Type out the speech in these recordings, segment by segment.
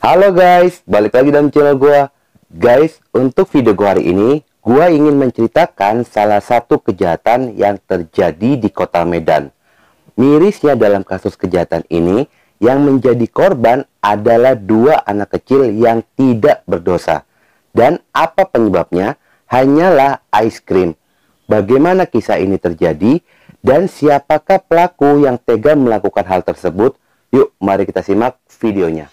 Halo guys, balik lagi dalam channel gua. Guys, untuk video gua hari ini, gua ingin menceritakan salah satu kejahatan yang terjadi di kota Medan. Mirisnya dalam kasus kejahatan ini, yang menjadi korban adalah dua anak kecil yang tidak berdosa. Dan apa penyebabnya? Hanyalah ice cream. Bagaimana kisah ini terjadi? Dan siapakah pelaku yang tega melakukan hal tersebut? Yuk, mari kita simak videonya.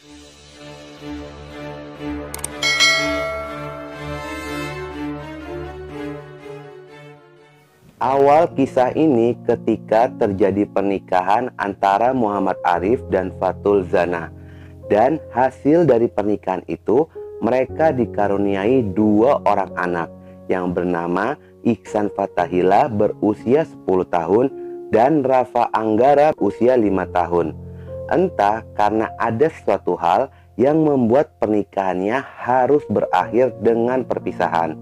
Awal kisah ini ketika terjadi pernikahan antara Muhammad Arif dan Fatul Zana. Dan hasil dari pernikahan itu, mereka dikaruniai dua orang anak yang bernama Iksan Fathahillah berusia 10 tahun dan Rafa Anggara usia 5 tahun. Entah karena ada suatu hal yang membuat pernikahannya harus berakhir dengan perpisahan.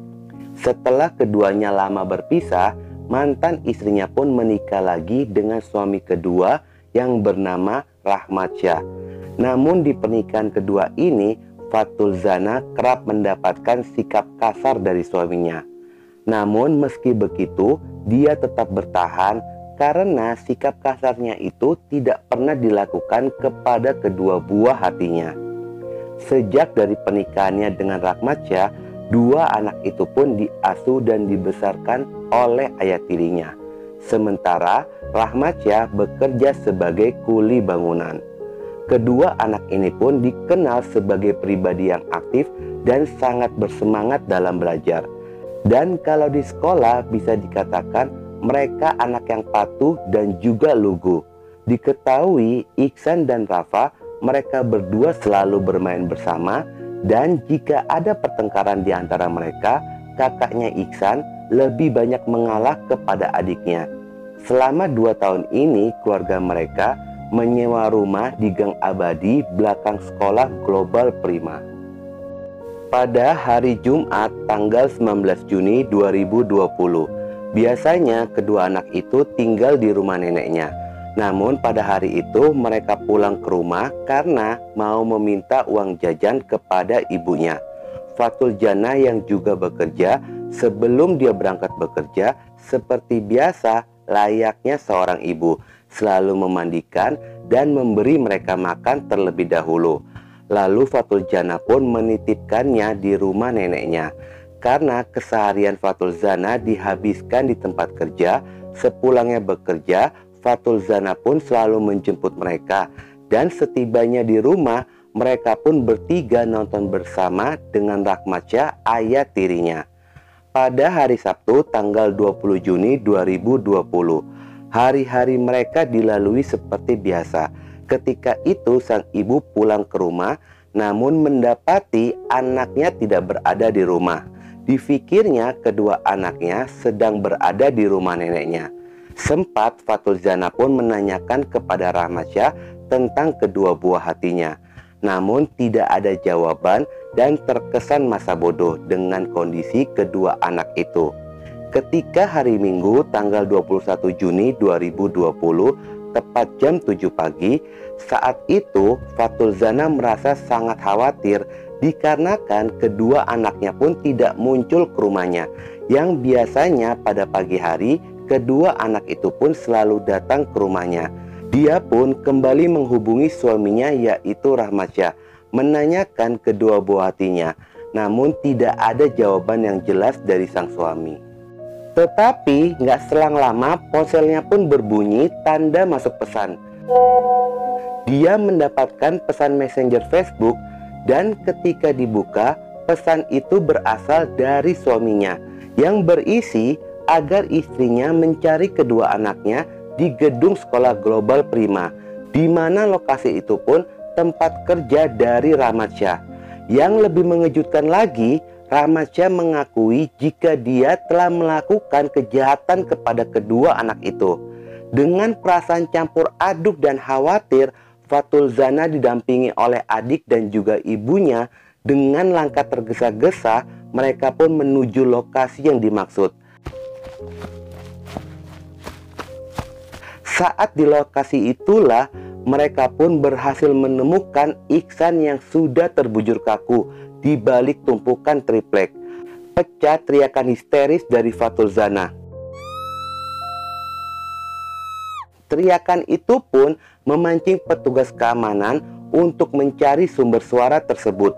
Setelah keduanya lama berpisah, mantan istrinya pun menikah lagi dengan suami kedua yang bernama Rahmat Syah. Namun di pernikahan kedua ini, Fatul Zana kerap mendapatkan sikap kasar dari suaminya. Namun meski begitu, dia tetap bertahan karena sikap kasarnya itu tidak pernah dilakukan kepada kedua buah hatinya. Sejak dari pernikahannya dengan Rahmat Syah, dua anak itu pun diasuh dan dibesarkan oleh ayah tirinya. Sementara Rahmat Syah bekerja sebagai kuli bangunan. Kedua anak ini pun dikenal sebagai pribadi yang aktif dan sangat bersemangat dalam belajar. Dan kalau di sekolah bisa dikatakan mereka anak yang patuh dan juga lugu. Diketahui Iksan dan Rafa, mereka berdua selalu bermain bersama. Dan jika ada pertengkaran di antara mereka, kakaknya Iksan lebih banyak mengalah kepada adiknya. Selama 2 tahun ini, keluarga mereka menyewa rumah di Gang Abadi belakang sekolah Global Prima. Pada hari Jumat tanggal 19 Juni 2020, biasanya kedua anak itu tinggal di rumah neneknya. Namun pada hari itu mereka pulang ke rumah karena mau meminta uang jajan kepada ibunya. Fatul Zana yang juga bekerja, sebelum dia berangkat bekerja, seperti biasa layaknya seorang ibu, selalu memandikan dan memberi mereka makan terlebih dahulu. Lalu Fatul Zana pun menitipkannya di rumah neneknya. Karena keseharian Fatul Zana dihabiskan di tempat kerja, sepulangnya bekerja, Fatul Zana pun selalu menjemput mereka, dan setibanya di rumah, mereka pun bertiga nonton bersama dengan Rahmat Syah, ayah tirinya. Pada hari Sabtu tanggal 20 Juni 2020, hari-hari mereka dilalui seperti biasa. Ketika itu sang ibu pulang ke rumah, namun mendapati anaknya tidak berada di rumah. Difikirnya kedua anaknya sedang berada di rumah neneknya. Sempat Fatul Zana pun menanyakan kepada Rahmat Syah tentang kedua buah hatinya. Namun tidak ada jawaban dan terkesan masa bodoh dengan kondisi kedua anak itu. Ketika hari Minggu tanggal 21 Juni 2020, tepat jam 7 pagi, saat itu Fatul Zana merasa sangat khawatir dikarenakan kedua anaknya pun tidak muncul ke rumahnya. Yang biasanya pada pagi hari, kedua anak itu pun selalu datang ke rumahnya. Dia pun kembali menghubungi suaminya yaitu Rahmat Syah, menanyakan kedua buah hatinya. Namun tidak ada jawaban yang jelas dari sang suami. Tetapi nggak selang lama ponselnya pun berbunyi tanda masuk pesan. Dia mendapatkan pesan messenger Facebook dan ketika dibuka, pesan itu berasal dari suaminya yang berisi agar istrinya mencari kedua anaknya di gedung sekolah Global Prima, di mana lokasi itu pun tempat kerja dari Rahmat Syah. Yang lebih mengejutkan lagi, Rahmat Syah mengakui jika dia telah melakukan kejahatan kepada kedua anak itu. Dengan perasaan campur aduk dan khawatir, Fatul Zana didampingi oleh adik dan juga ibunya. Dengan langkah tergesa-gesa, mereka pun menuju lokasi yang dimaksud. Saat di lokasi itulah mereka pun berhasil menemukan Iksan yang sudah terbujur kaku di balik tumpukan triplek. Pecah teriakan histeris dari Fatul Zana. Teriakan itu pun memancing petugas keamanan untuk mencari sumber suara tersebut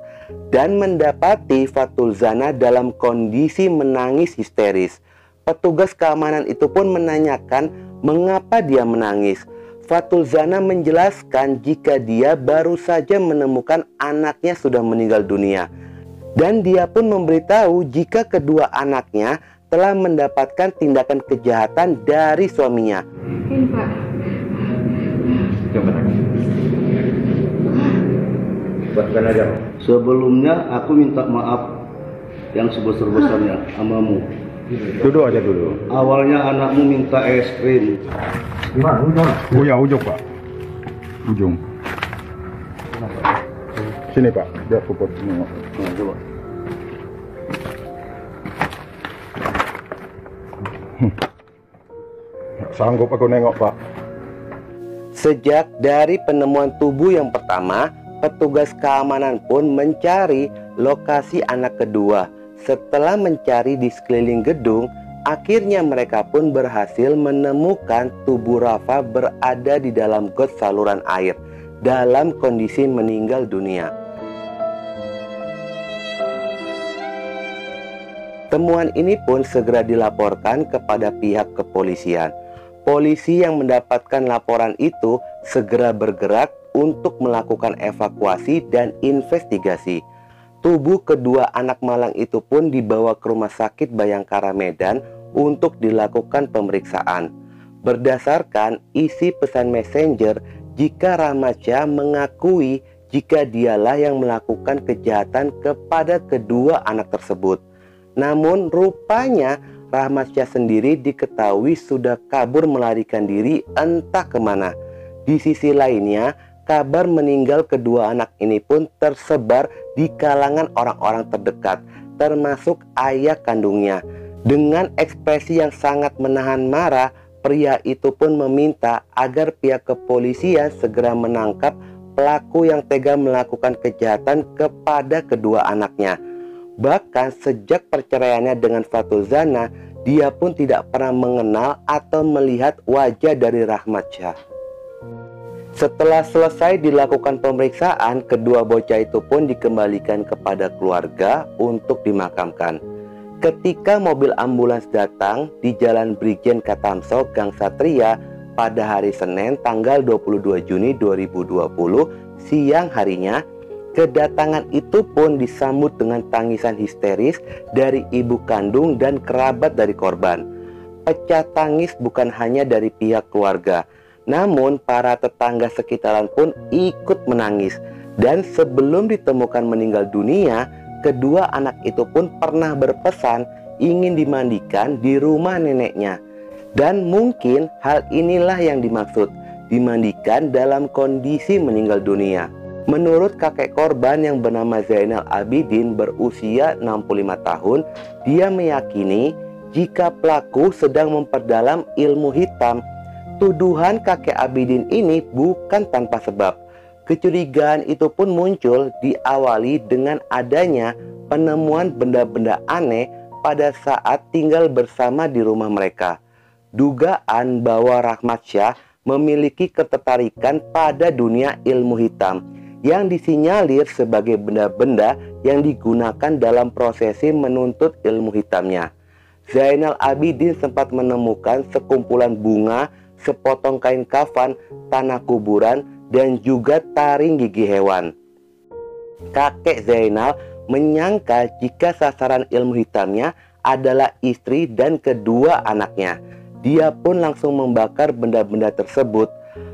dan mendapati Fatul Zana dalam kondisi menangis histeris. Petugas keamanan itu pun menanyakan mengapa dia menangis. Fatul Zana menjelaskan jika dia baru saja menemukan anaknya sudah meninggal dunia. Dan dia pun memberitahu jika kedua anaknya telah mendapatkan tindakan kejahatan dari suaminya. Ini Pak. Buatkan aja. Sebelumnya aku minta maaf yang sebesar-besarnya amamu. Duduk aja dulu. Awalnya anakmu minta es krim. Gimana? Ujung? Oh ya, ujung Pak. Ujung. Sini Pak, biar puput nengok. Nah, coba. Sanggup aku nengok Pak. Sejak dari penemuan tubuh yang pertama, petugas keamanan pun mencari lokasi anak kedua. Setelah mencari di sekeliling gedung, akhirnya mereka pun berhasil menemukan tubuh Rafa berada di dalam got saluran air dalam kondisi meninggal dunia. Temuan ini pun segera dilaporkan kepada pihak kepolisian. Polisi yang mendapatkan laporan itu segera bergerak untuk melakukan evakuasi dan investigasi. Tubuh kedua anak malang itu pun dibawa ke Rumah Sakit Bayangkara Medan untuk dilakukan pemeriksaan. Berdasarkan isi pesan messenger, jika Rahmatsyah mengakui jika dialah yang melakukan kejahatan kepada kedua anak tersebut. Namun rupanya Rahmatsyah sendiri diketahui sudah kabur melarikan diri entah kemana. Di sisi lainnya, kabar meninggal kedua anak ini pun tersebar di kalangan orang-orang terdekat, termasuk ayah kandungnya. Dengan ekspresi yang sangat menahan marah, pria itu pun meminta agar pihak kepolisian segera menangkap pelaku yang tega melakukan kejahatan kepada kedua anaknya. Bahkan sejak perceraiannya dengan Fatul Zana, dia pun tidak pernah mengenal atau melihat wajah dari Rahmatsyah. Setelah selesai dilakukan pemeriksaan, kedua bocah itu pun dikembalikan kepada keluarga untuk dimakamkan. Ketika mobil ambulans datang di Jalan Brigjen Katamso, Gang Satria pada hari Senin tanggal 22 Juni 2020 siang harinya, kedatangan itu pun disambut dengan tangisan histeris dari ibu kandung dan kerabat dari korban. Pecah tangis bukan hanya dari pihak keluarga, namun para tetangga sekitaran pun ikut menangis. Dan sebelum ditemukan meninggal dunia, kedua anak itu pun pernah berpesan ingin dimandikan di rumah neneknya. Dan mungkin hal inilah yang dimaksud, dimandikan dalam kondisi meninggal dunia. Menurut kakek korban yang bernama Zainal Abidin berusia 65 tahun, dia meyakini jika pelaku sedang memperdalam ilmu hitam. Tuduhan kakek Abidin ini bukan tanpa sebab. Kecurigaan itu pun muncul diawali dengan adanya penemuan benda-benda aneh pada saat tinggal bersama di rumah mereka. Dugaan bahwa Rahmatsyah memiliki ketertarikan pada dunia ilmu hitam yang disinyalir sebagai benda-benda yang digunakan dalam prosesi menuntut ilmu hitamnya. Zainal Abidin sempat menemukan sekumpulan bunga, sepotong kain kafan, tanah kuburan, dan juga taring gigi hewan. Kakek Zainal menyangka jika sasaran ilmu hitamnya adalah istri dan kedua anaknya. Dia pun langsung membakar benda-benda tersebut.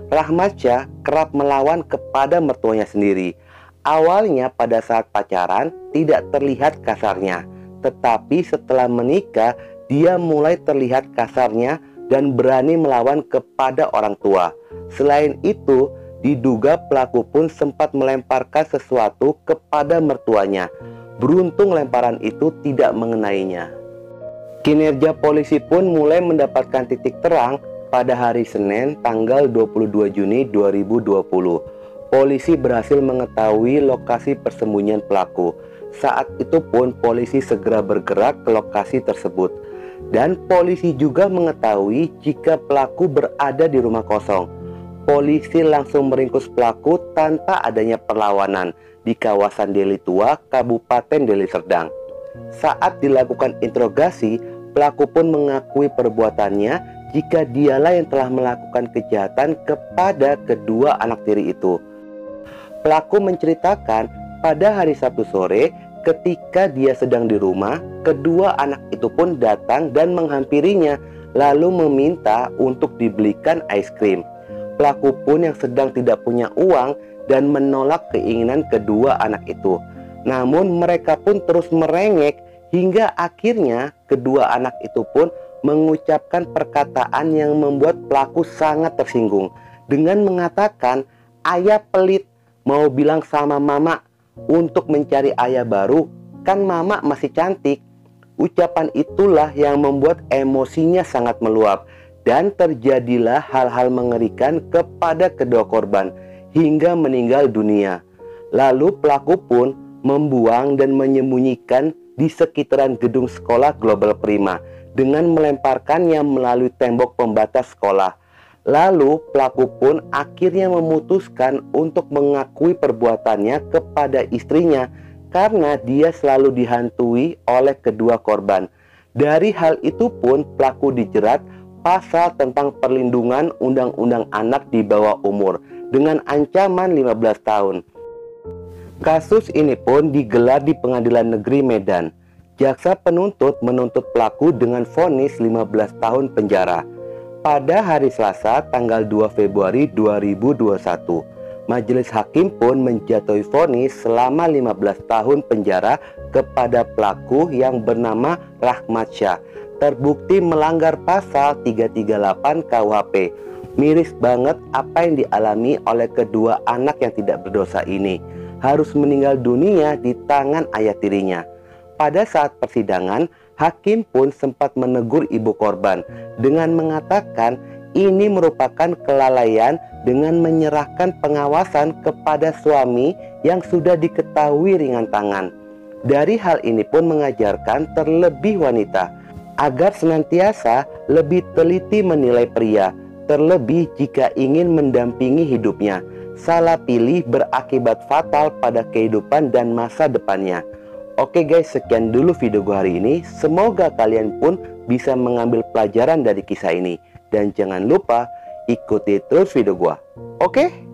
Rahmatsyah kerap melawan kepada mertuanya sendiri. Awalnya pada saat pacaran tidak terlihat kasarnya, tetapi setelah menikah dia mulai terlihat kasarnya dan berani melawan kepada orang tua. Selain itu, diduga pelaku pun sempat melemparkan sesuatu kepada mertuanya. Beruntung lemparan itu tidak mengenainya. Kinerja polisi pun mulai mendapatkan titik terang pada hari Senin tanggal 22 Juni 2020. Polisi berhasil mengetahui lokasi persembunyian pelaku. Saat itu pun polisi segera bergerak ke lokasi tersebut. Dan polisi juga mengetahui jika pelaku berada di rumah kosong. Polisi langsung meringkus pelaku tanpa adanya perlawanan di kawasan Deli Tua, Kabupaten Deli Serdang. Saat dilakukan interogasi, pelaku pun mengakui perbuatannya jika dialah yang telah melakukan kejahatan kepada kedua anak tiri itu. Pelaku menceritakan pada hari Sabtu sore ketika dia sedang di rumah, kedua anak itu pun datang dan menghampirinya lalu meminta untuk dibelikan es krim. Pelaku pun yang sedang tidak punya uang dan menolak keinginan kedua anak itu. Namun mereka pun terus merengek hingga akhirnya kedua anak itu pun mengucapkan perkataan yang membuat pelaku sangat tersinggung dengan mengatakan, "Ayah pelit, mau bilang sama mama untuk mencari ayah baru, kan mama masih cantik." Ucapan itulah yang membuat emosinya sangat meluap dan terjadilah hal-hal mengerikan kepada kedua korban hingga meninggal dunia. Lalu pelaku pun membuang dan menyembunyikan di sekitaran gedung sekolah Global Prima dengan melemparkannya melalui tembok pembatas sekolah. Lalu pelaku pun akhirnya memutuskan untuk mengakui perbuatannya kepada istrinya karena dia selalu dihantui oleh kedua korban. Dari hal itu pun pelaku dijerat pasal tentang perlindungan undang-undang anak di bawah umur dengan ancaman 15 tahun. Kasus ini pun digelar di Pengadilan Negeri Medan. Jaksa penuntut menuntut pelaku dengan vonis 15 tahun penjara. Pada hari Selasa tanggal 2 Februari 2021, Majelis Hakim pun menjatuhi vonis selama 15 tahun penjara kepada pelaku yang bernama Rahmat Syah, terbukti melanggar pasal 338 KUHP. Miris banget apa yang dialami oleh kedua anak yang tidak berdosa ini, harus meninggal dunia di tangan ayah tirinya. Pada saat persidangan, hakim pun sempat menegur ibu korban dengan mengatakan ini merupakan kelalaian dengan menyerahkan pengawasan kepada suami yang sudah diketahui ringan tangan. Dari hal ini pun mengajarkan terlebih wanita agar senantiasa lebih teliti menilai pria, terlebih jika ingin mendampingi hidupnya. Salah pilih berakibat fatal pada kehidupan dan masa depannya. Oke guys, sekian dulu video gue hari ini. Semoga kalian pun bisa mengambil pelajaran dari kisah ini. Dan jangan lupa ikuti terus video gue. Oke?